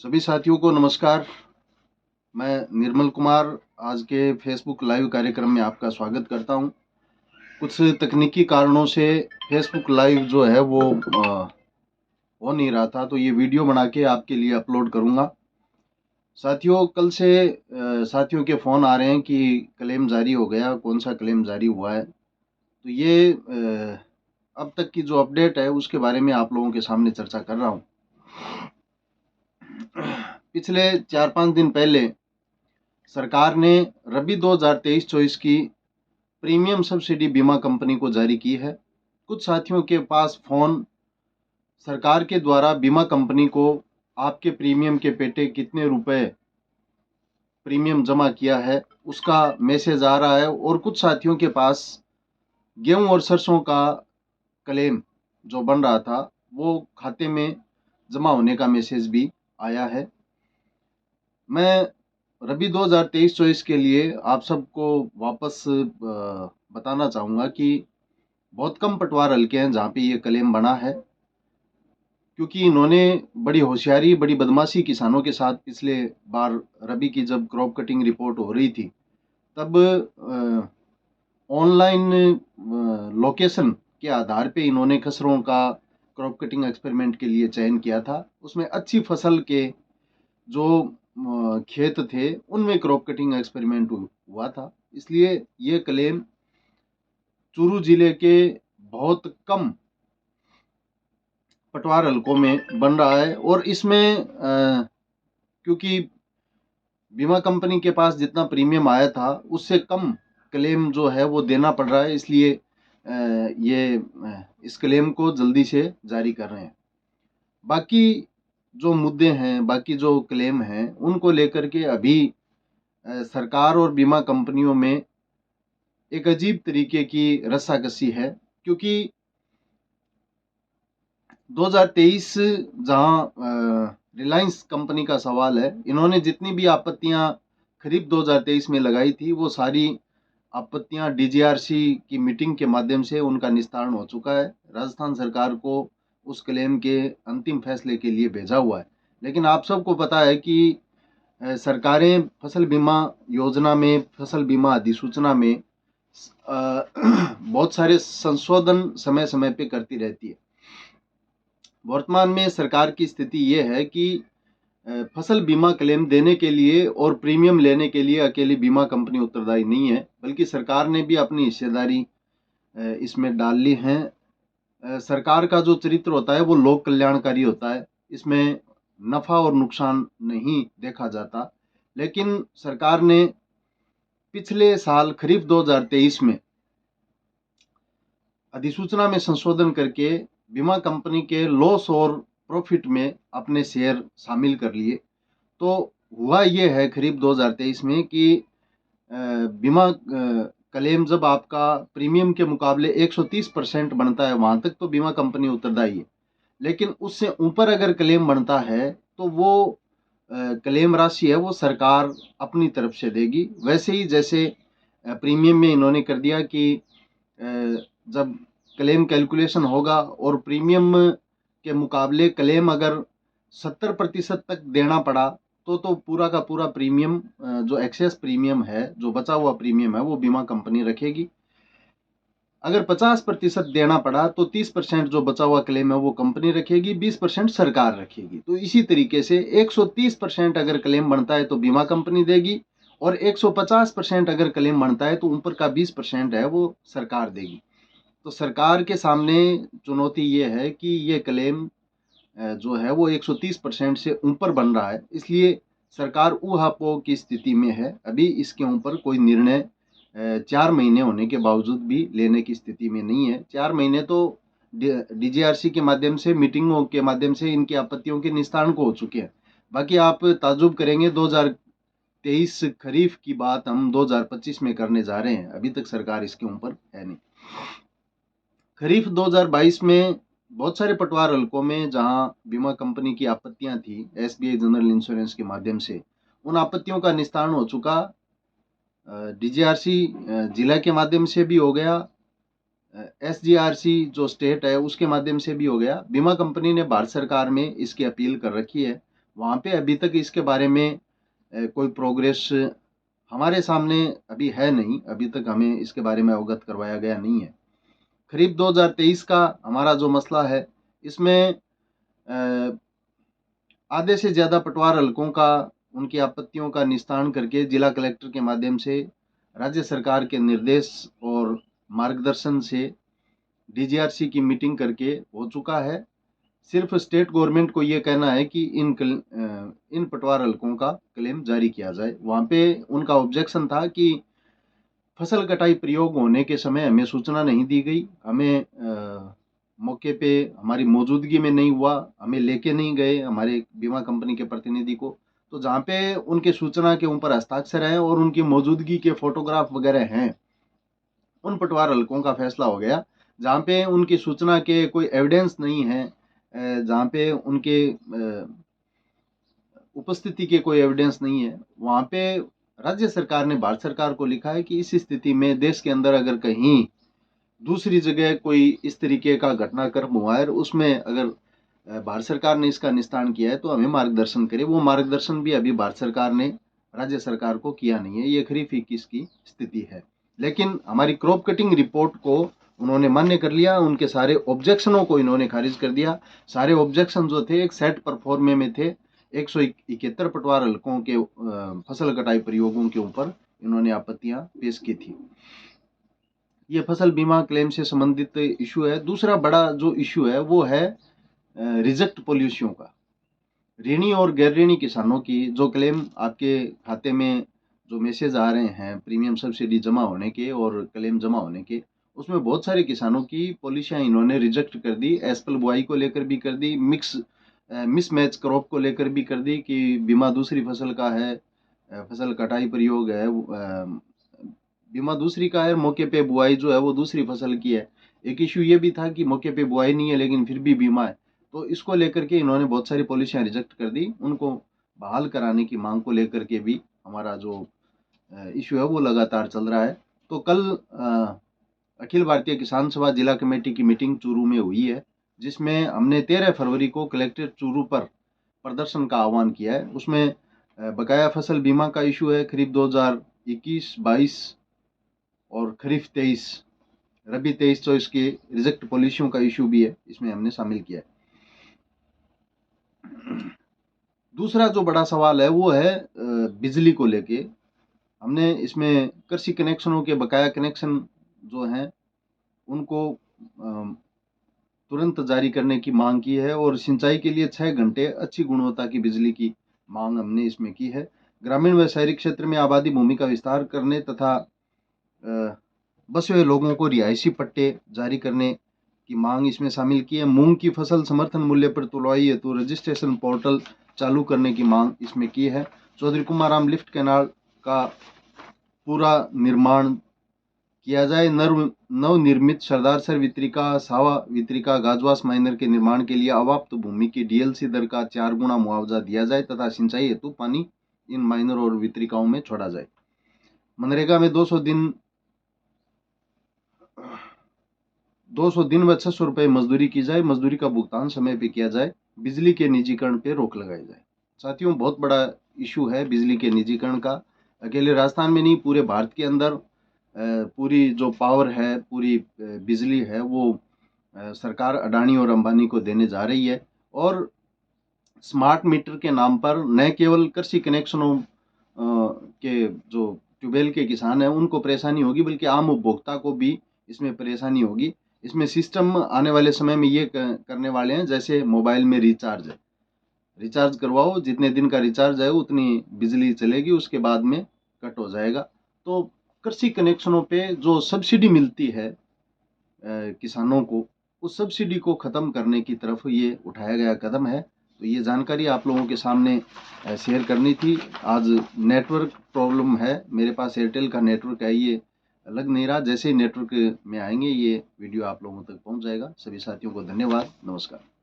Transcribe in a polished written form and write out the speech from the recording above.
सभी साथियों को नमस्कार। मैं निर्मल कुमार आज के फेसबुक लाइव कार्यक्रम में आपका स्वागत करता हूं। कुछ तकनीकी कारणों से फेसबुक लाइव जो है वो हो नहीं रहा था, तो ये वीडियो बना के आपके लिए अपलोड करूंगा। साथियों, कल से साथियों के फ़ोन आ रहे हैं कि क्लेम जारी हो गया। कौन सा क्लेम जारी हुआ है, तो ये अब तक की जो अपडेट है उसके बारे में आप लोगों के सामने चर्चा कर रहा हूँ। पिछले 4-5 दिन पहले सरकार ने रबी 2023-24 की प्रीमियम सब्सिडी बीमा कंपनी को जारी की है। कुछ साथियों के पास फ़ोन सरकार के द्वारा बीमा कंपनी को आपके प्रीमियम के पेटे कितने रुपए प्रीमियम जमा किया है उसका मैसेज आ रहा है, और कुछ साथियों के पास गेहूं और सरसों का क्लेम जो बन रहा था वो खाते में जमा होने का मैसेज भी आया है। मैं रबी 2023-24 के लिए आप सबको वापस बताना चाहूँगा कि बहुत कम पटवार हल्के हैं जहाँ पे ये क्लेम बना है, क्योंकि इन्होंने बड़ी होशियारी, बड़ी बदमाशी किसानों के साथ पिछले बार रबी की जब क्रॉप कटिंग रिपोर्ट हो रही थी तब ऑनलाइन लोकेशन के आधार पे इन्होंने खसरों का क्रॉप कटिंग एक्सपेरिमेंट के लिए चयन किया था। उसमें अच्छी फसल के जो खेत थे उनमें क्रॉप कटिंग एक्सपेरिमेंट हुआ था, इसलिए ये क्लेम चूरू जिले के बहुत कम पटवार हलकों में बन रहा है। और इसमें क्योंकि बीमा कंपनी के पास जितना प्रीमियम आया था उससे कम क्लेम जो है वो देना पड़ रहा है, इसलिए ये इस क्लेम को जल्दी से जारी कर रहे हैं। बाकी जो मुद्दे हैं, बाकी जो क्लेम हैं, उनको लेकर के अभी सरकार और बीमा कंपनियों में एक अजीब तरीके की रस्साकसी है, क्योंकि 2023 जहां रिलायंस कंपनी का सवाल है, इन्होंने जितनी भी आपत्तियां खरीफ 2023 में लगाई थी वो सारी आपत्तियां डीजीआरसी की मीटिंग के माध्यम से उनका निस्तारण हो चुका है। राजस्थान सरकार को उस क्लेम के अंतिम फैसले के लिए भेजा हुआ है। लेकिन आप सबको पता है कि सरकारें फसल बीमा योजना में, फसल बीमा अधिसूचना में बहुत सारे संशोधन समय समय पे करती रहती है। वर्तमान में सरकार की स्थिति ये है कि फसल बीमा क्लेम देने के लिए और प्रीमियम लेने के लिए अकेली बीमा कंपनी उत्तरदायी नहीं है, बल्कि सरकार ने भी अपनी हिस्सेदारी इसमें डाल ली है। सरकार का जो चरित्र होता है वो लोक कल्याणकारी होता है, इसमें नफा और नुकसान नहीं देखा जाता। लेकिन सरकार ने पिछले साल खरीफ 2023 में अधिसूचना में संशोधन करके बीमा कंपनी के लॉस और प्रॉफिट में अपने शेयर शामिल कर लिए। तो हुआ ये है खरीफ 2023 में कि बीमा क्लेम जब आपका प्रीमियम के मुकाबले 130% बनता है वहां तक तो बीमा कंपनी उत्तरदायी है, लेकिन उससे ऊपर अगर क्लेम बनता है तो वो क्लेम राशि है वो सरकार अपनी तरफ से देगी। वैसे ही जैसे प्रीमियम में इन्होंने कर दिया कि जब क्लेम कैलकुलेशन होगा और प्रीमियम के मुकाबले क्लेम अगर 70% तक देना पड़ा तो पूरा का पूरा प्रीमियम, जो एक्सेस प्रीमियम है, जो बचा हुआ प्रीमियम है वो बीमा कंपनी रखेगी। अगर 50% देना पड़ा तो 30% जो बचा हुआ क्लेम है वो कंपनी रखेगी, 20% सरकार रखेगी। तो इसी तरीके से 130% अगर क्लेम बनता है तो बीमा कंपनी देगी, और 150% अगर क्लेम बनता है तो ऊपर का 20% है वो सरकार देगी। तो सरकार के सामने चुनौती ये है कि ये क्लेम जो है वो 130% से ऊपर बन रहा है, इसलिए सरकार ऊहापोह की स्थिति में है। अभी इसके ऊपर कोई निर्णय 4 महीने होने के बावजूद भी लेने की स्थिति में नहीं है। 4 महीने तो डीजीआरसी के माध्यम से, मीटिंगों के माध्यम से इनकी आपत्तियों के निस्तारण को हो चुके हैं। बाकी आप ताज्जुब करेंगे, 2023 खरीफ की बात हम 2025 में करने जा रहे हैं, अभी तक सरकार इसके ऊपर है नहीं। खरीफ 2022 में बहुत सारे पटवार हलकों में जहां बीमा कंपनी की आपत्तियां थी एसबीआई जनरल इंश्योरेंस के माध्यम से, उन आपत्तियों का निस्तारण हो चुका। डीजीआरसी जिला के माध्यम से भी हो गया, एसजीआरसी जो स्टेट है उसके माध्यम से भी हो गया। बीमा कंपनी ने भारत सरकार में इसकी अपील कर रखी है, वहाँ पे अभी तक इसके बारे में कोई प्रोग्रेस हमारे सामने अभी है नहीं, अभी तक हमें इसके बारे में अवगत करवाया गया नहीं है। खरीफ 2023 का हमारा जो मसला है, इसमें आधे से ज़्यादा पटवार हलकों का उनकी आपत्तियों का निस्तारण करके जिला कलेक्टर के माध्यम से राज्य सरकार के निर्देश और मार्गदर्शन से डीजीआरसी की मीटिंग करके हो चुका है। सिर्फ स्टेट गवर्नमेंट को ये कहना है कि इन पटवार हलकों का क्लेम जारी किया जाए। वहाँ पे उनका ऑब्जेक्शन था कि फसल कटाई प्रयोग होने के समय हमें सूचना नहीं दी गई, हमें मौके पे हमारी मौजूदगी में नहीं हुआ, हमें लेके नहीं गए हमारे बीमा कंपनी के प्रतिनिधि को। तो जहाँ पे उनके सूचना के ऊपर हस्ताक्षर हैं और उनकी मौजूदगी के फोटोग्राफ वगैरह हैं, उन पटवार हलकों का फैसला हो गया। जहाँ पे उनकी सूचना के कोई एविडेंस नहीं है, जहाँ पे उनके उपस्थिति के कोई एविडेंस नहीं है, वहाँ पे राज्य सरकार ने भारत सरकार को लिखा है कि इस स्थिति में देश के अंदर अगर कहीं दूसरी जगह कोई इस तरीके का घटनाक्रम हुआ है, उसमें अगर भारत सरकार ने इसका निस्तारण किया है तो हमें मार्गदर्शन करे। वो मार्गदर्शन भी अभी भारत सरकार ने राज्य सरकार को किया नहीं है। ये खरीफ 21 की स्थिति है। लेकिन हमारी क्रॉप कटिंग रिपोर्ट को उन्होंने मान्य कर लिया, उनके सारे ऑब्जेक्शनों को इन्होंने खारिज कर दिया। सारे ऑब्जेक्शन जो थे एक सेट परफॉर्मे में थे। 171 पटवार हलकों के फसल कटाई प्रयोगों के ऊपर इन्होंने आपत्तियां पेश की थी। ये फसल बीमा क्लेम से संबंधित इशू है। दूसरा बड़ा जो इशू है वो है रिजेक्ट पॉलिसियों का। ऋणी और गैर ऋणी किसानों की जो क्लेम आपके खाते में जो मैसेज आ रहे हैं प्रीमियम सब्सिडी जमा होने के और क्लेम जमा होने के, उसमें बहुत सारे किसानों की पॉलिसियां इन्होंने रिजेक्ट कर दी। एस्पल बुआई को लेकर भी कर दी, मिसमैच क्रॉप को लेकर भी कर दी कि बीमा दूसरी फसल का है, फसल कटाई प्रयोग है, बीमा दूसरी का है, मौके पे बुआई जो है वो दूसरी फसल की है। एक इशू ये भी था कि मौके पे बुआई नहीं है लेकिन फिर भी बीमा है। तो इसको लेकर के इन्होंने बहुत सारी पॉलिसियां रिजेक्ट कर दी। उनको बहाल कराने की मांग को लेकर के भी हमारा जो इशू है वो लगातार चल रहा है। तो कल अखिल भारतीय किसान सभा जिला कमेटी की मीटिंग चूरू में हुई है, जिसमें हमने 13 फरवरी को कलेक्ट्रेट चूरू पर प्रदर्शन का आह्वान किया है। उसमें बकाया फसल बीमा का इशू है, खरीफ 2021-22 और खरीफ 23 रबी 23-24 की रिजेक्ट पॉलिसियों का इशू भी है, इसमें हमने शामिल किया है। दूसरा जो बड़ा सवाल है वो है बिजली को लेके। हमने इसमें कृषि कनेक्शनों के बकाया कनेक्शन जो हैं उनको तुरंत जारी करने की मांग की है और सिंचाई के लिए 6 घंटे अच्छी गुणवत्ता की बिजली की मांग हमने इसमें की है। ग्रामीण व शहरी क्षेत्र में आबादी भूमि का विस्तार करने तथा बसे हुए लोगों को रिहायशी पट्टे जारी करने की मांग इसमें शामिल की है। मूंग की फसल समर्थन मूल्य पर तुलवाई हेतु रजिस्ट्रेशन पोर्टल चालू करने की मांग इसमें की है। चौधरी कुमाराम लिफ्ट कैनाल का पूरा निर्माण किया जाए। नवनिर्मित सरदार सर वितरिका, सावा वितरिका, गाजवास माइनर के निर्माण के लिए अवाप्त भूमि की डीएलसी दर का 4 गुना मुआवजा दिया जाए तथा सिंचाई हेतु पानी इन माइनर और वितरिकाओं में छोड़ा जाए। मनरेगा में 200 दिन व 600 रुपये मजदूरी की जाए। मजदूरी का भुगतान समय पे किया जाए। बिजली के निजीकरण पे रोक लगाई जाए। साथियों, बहुत बड़ा इशू है बिजली के निजीकरण का। अकेले राजस्थान में नहीं, पूरे भारत के अंदर पूरी जो पावर है, पूरी बिजली है वो सरकार अडानी और अंबानी को देने जा रही है। और स्मार्ट मीटर के नाम पर न केवल कृषि कनेक्शनों के जो ट्यूबवेल के किसान हैं उनको परेशानी होगी, बल्कि आम उपभोक्ता को भी इसमें परेशानी होगी। इसमें सिस्टम आने वाले समय में ये करने वाले हैं जैसे मोबाइल में रिचार्ज है, रिचार्ज करवाओ, जितने दिन का रिचार्ज है उतनी बिजली चलेगी, उसके बाद में कट हो जाएगा। तो कृषि कनेक्शनों पे जो सब्सिडी मिलती है किसानों को, उस सब्सिडी को ख़त्म करने की तरफ ये उठाया गया कदम है। तो ये जानकारी आप लोगों के सामने शेयर करनी थी। आज नेटवर्क प्रॉब्लम है, मेरे पास एयरटेल का नेटवर्क है, ये लग नहीं रहा। जैसे ही नेटवर्क में आएंगे ये वीडियो आप लोगों तक पहुंच जाएगा। सभी साथियों को धन्यवाद, नमस्कार।